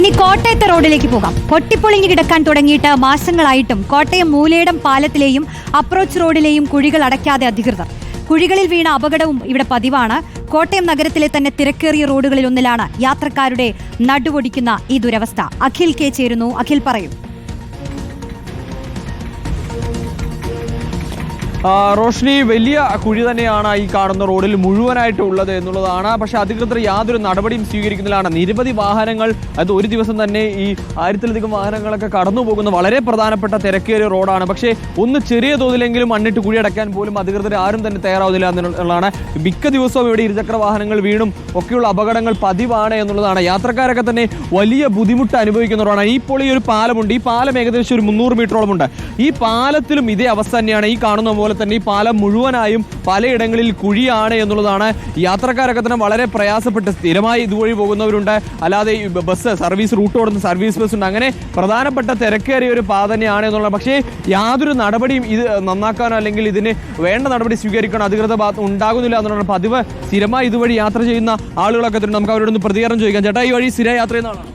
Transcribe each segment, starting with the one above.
ഇനി കോട്ടയത്തെ റോഡിലേക്ക് പോകാം. പൊട്ടിപ്പൊളിഞ്ഞു കിടക്കാൻ തുടങ്ങിയിട്ട് മാസങ്ങളായിട്ടും കോട്ടയം മൂലേടം പാലത്തിലെയും അപ്രോച്ച് റോഡിലെയും കുഴികൾ അടയ്ക്കാതെ അധികൃതർ. കുഴികളിൽ വീണ അപകടവും ഇവിടെ പതിവാണ്. കോട്ടയം നഗരത്തിലെ തന്നെ തിരക്കേറിയ റോഡുകളിൽ ഒന്നിലാണ് യാത്രക്കാരുടെ നടുവൊടിക്കുന്ന ഈ ദുരവസ്ഥ. അഖിൽ കെ ചേരുന്നു. അഖിൽ, പറയൂ. റോഷ്നി, വലിയ കുഴി തന്നെയാണ് ഈ കാണുന്ന റോഡിൽ മുഴുവനായിട്ട് ഉള്ളത് എന്നുള്ളതാണ്. പക്ഷെ അധികൃതർ യാതൊരു നടപടിയും സ്വീകരിക്കുന്നതിലാണ്. നിരവധി വാഹനങ്ങൾ, അത് ഒരു ദിവസം തന്നെ ഈ 1000-ലധികം വാഹനങ്ങളൊക്കെ കടന്നു പോകുന്ന വളരെ പ്രധാനപ്പെട്ട തിരക്കേറിയ റോഡാണ്. പക്ഷേ ഒന്ന് ചെറിയ തോതിലെങ്കിലും മണ്ണിട്ട് കുഴി അടയ്ക്കാൻ പോലും അധികൃതർ ആരും തന്നെ തയ്യാറാവുന്നില്ല എന്നുള്ളതാണ്. മിക്ക ദിവസവും ഇവിടെ ഇരുചക്ര വാഹനങ്ങൾ വീണും ഒക്കെയുള്ള അപകടങ്ങൾ പതിവാണ് എന്നുള്ളതാണ്. യാത്രക്കാരൊക്കെ തന്നെ വലിയ ബുദ്ധിമുട്ട് അനുഭവിക്കുന്നവരാണ്. ഇപ്പോൾ ഈ ഒരു പാലമുണ്ട്. ഈ പാലം ഏകദേശം ഒരു 300 മീറ്ററോളം ഉണ്ട്. ഈ പാലത്തിലും ഇതേ അവസ്ഥ തന്നെയാണ്. ഈ കാണുന്ന പോലെ തന്നെ ഈ പാലം മുഴുവനായും പലയിടങ്ങളിൽ കുഴിയാണ് എന്നുള്ളതാണ്. യാത്രക്കാരൊക്കെ തന്നെ വളരെ പ്രയാസപ്പെട്ട് സ്ഥിരമായി ഇതുവഴി പോകുന്നവരുണ്ട്, അല്ലാതെ ബസ് സർവീസ് റൂട്ട് ഓടുന്ന സർവീസ് ബസ് ഉണ്ട്. അങ്ങനെ പ്രധാനപ്പെട്ട തിരക്കേറിയ ഒരു പാത തന്നെയാണ് എന്നുള്ളത്. പക്ഷേ യാതൊരു നടപടിയും ഇത് നന്നാക്കാനോ അല്ലെങ്കിൽ ഇതിന് വേണ്ട നടപടി സ്വീകരിക്കാനോ അധികൃത ഭാഗത്ത് ഉണ്ടാകുന്നില്ല എന്നുള്ളതാണ്. പതിവ് സ്ഥിരമായി ഇതുവഴി യാത്ര ചെയ്യുന്ന ആളുകളൊക്കെ തന്നെ നമുക്ക് അവരോടൊന്ന് പ്രതികരണം ചോദിക്കാം. ചേട്ടാ, ഈ വഴി സ്ഥിരം യാത്ര ചെയ്യുന്ന ആളാണ്?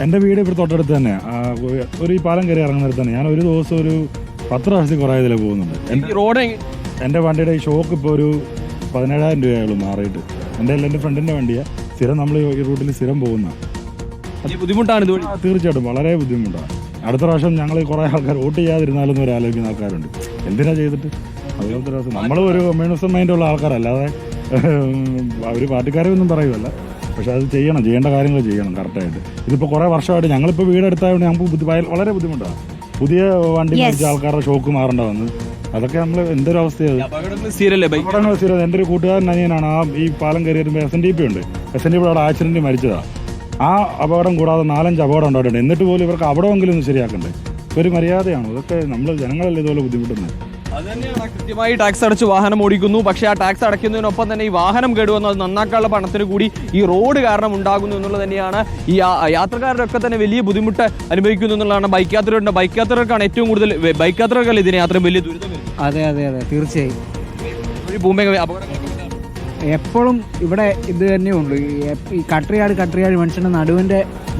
എൻ്റെ വീട് ഇപ്പോൾ തൊട്ടടുത്ത് തന്നെ, ഒരു ഈ പാലം കയറി ഇറങ്ങുന്നിടത്ത് തന്നെ. ഞാൻ ഒരു ദിവസം ഒരു 10 പ്രാവശ്യത്തിൽ കുറേ ഇതിൽ പോകുന്നുണ്ട്. റോഡ് എൻ്റെ വണ്ടിയുടെ ഈ ഷോക്ക് ഇപ്പോൾ ഒരു 17,000 രൂപയുള്ളൂ മാറിയിട്ട്. എൻ്റെ ഫ്രണ്ടിൻ്റെ വണ്ടിയാണ്. സ്ഥിരം നമ്മൾ ഈ റൂട്ടിൽ സ്ഥിരം പോകുന്ന ബുദ്ധിമുട്ടാണ് ഇത്. തീർച്ചയായിട്ടും വളരെ ബുദ്ധിമുട്ടാണ്. അടുത്ത പ്രാവശ്യം ഞങ്ങൾ കുറേ ആൾക്കാർ വോട്ട് ചെയ്യാതിരുന്നാലെന്ന് വരെ ആലോചിക്കുന്ന ആൾക്കാരുണ്ട്. എന്തിനാ ചെയ്തിട്ട്? അതുപോലത്തെ ദിവസം നമ്മൾ ഒരു കമ്മ്യൂണിസം മൈൻഡുള്ള ആൾക്കാരല്ലാതെ അവർ പാർട്ടിക്കാരെ ഒന്നും പറയുമല്ല. പക്ഷെ അത് ചെയ്യേണ്ട കാര്യങ്ങൾ ചെയ്യണം കറക്റ്റായിട്ട്. ഇതിപ്പോൾ കുറേ വർഷമായിട്ട് ഞങ്ങളിപ്പോൾ വീടെടുത്തായതുകൊണ്ട് ഞങ്ങൾക്ക് വളരെ ബുദ്ധിമുട്ടാണ്. പുതിയ വണ്ടി മേടിച്ച ആൾക്കാരുടെ ഷോക്ക് മാറേണ്ട വന്ന് അതൊക്കെ നമ്മൾ എന്തൊരു അവസ്ഥയാണ്. എൻ്റെ ഒരു കൂട്ടുകാരൻ അനിയനാണ് ഈ പാലം കയറി വരുമ്പോൾ SNDP ഉണ്ട്. SNDP അവിടെ ആക്സിഡൻറ്റ് മരിച്ചതാണ്. ആ അപകടം കൂടാതെ 4-5 അപകടം ഉണ്ടായിട്ടുണ്ട്. എന്നിട്ട് പോലും ഇവർക്ക് അവിടെയെങ്കിലും ഒന്ന് ശരിയാക്കണ്ടേ? ഒരു മര്യാദയാണ്. ഇതൊക്കെ നമ്മൾ ജനങ്ങളല്ലേ ഇതുപോലെ ബുദ്ധിമുട്ടുന്നത്. അത് തന്നെയാണ്. കൃത്യമായി ടാക്സ് അടച്ച് വാഹനം ഓടിക്കുന്നു. പക്ഷേ ആ ടാക്സ് അടയ്ക്കുന്നതിനൊപ്പം തന്നെ ഈ വാഹനം കേടുവന്നു അത് നന്നാക്കാനുള്ള പണത്തിന് കൂടി ഈ റോഡ് കാരണം ഉണ്ടാകുന്നു എന്നുള്ളത് തന്നെയാണ്. ഈ യാത്രക്കാരൊക്കെ തന്നെ വലിയ ബുദ്ധിമുട്ട് അനുഭവിക്കുന്നു എന്നുള്ളതാണ്. ബൈക്ക് യാത്രകളുണ്ട്. ബൈക്ക് യാത്രക്കാണ് ഏറ്റവും കൂടുതൽ. ബൈക്ക് യാത്രകൾക്ക് ഇതിന് യാത്ര വലിയ ദുരിതം. അതെ അതെ അതെ, തീർച്ചയായും. എപ്പോഴും ഇവിടെ ഇത് തന്നെ ഉള്ളൂ. ഈ കട്ടറിയാട് മനുഷ്യന്റെ നടുവിന്റെ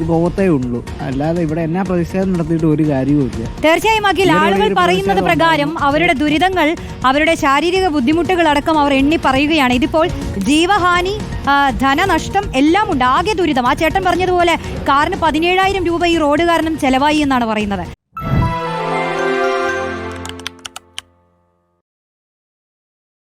ബോധത്തേ ഉള്ളൂ. അല്ലാതെ ഇവിടെ എന്നാ പ്രതിഷേധം നടത്തിയിട്ട് ഒരു കാര്യവുമില്ല. തീർച്ചയായും അഖിൽ, ആളുകൾ പറയുന്നത് പ്രകാരം അവരുടെ ദുരിതങ്ങൾ, അവരുടെ ശാരീരിക ബുദ്ധിമുട്ടുകൾ അടക്കം അവർ എണ്ണി പറയുകയാണ്. ഇതിപ്പോൾ ജീവഹാനി, ധനനഷ്ടം എല്ലാം ഉണ്ട്. ആകെ ദുരിതം. ആ ചേട്ടൻ പറഞ്ഞതുപോലെ കാറിന് 17,000 രൂപ ഈ റോഡ് കാരണം ചെലവായി എന്നാണ് പറയുന്നത്.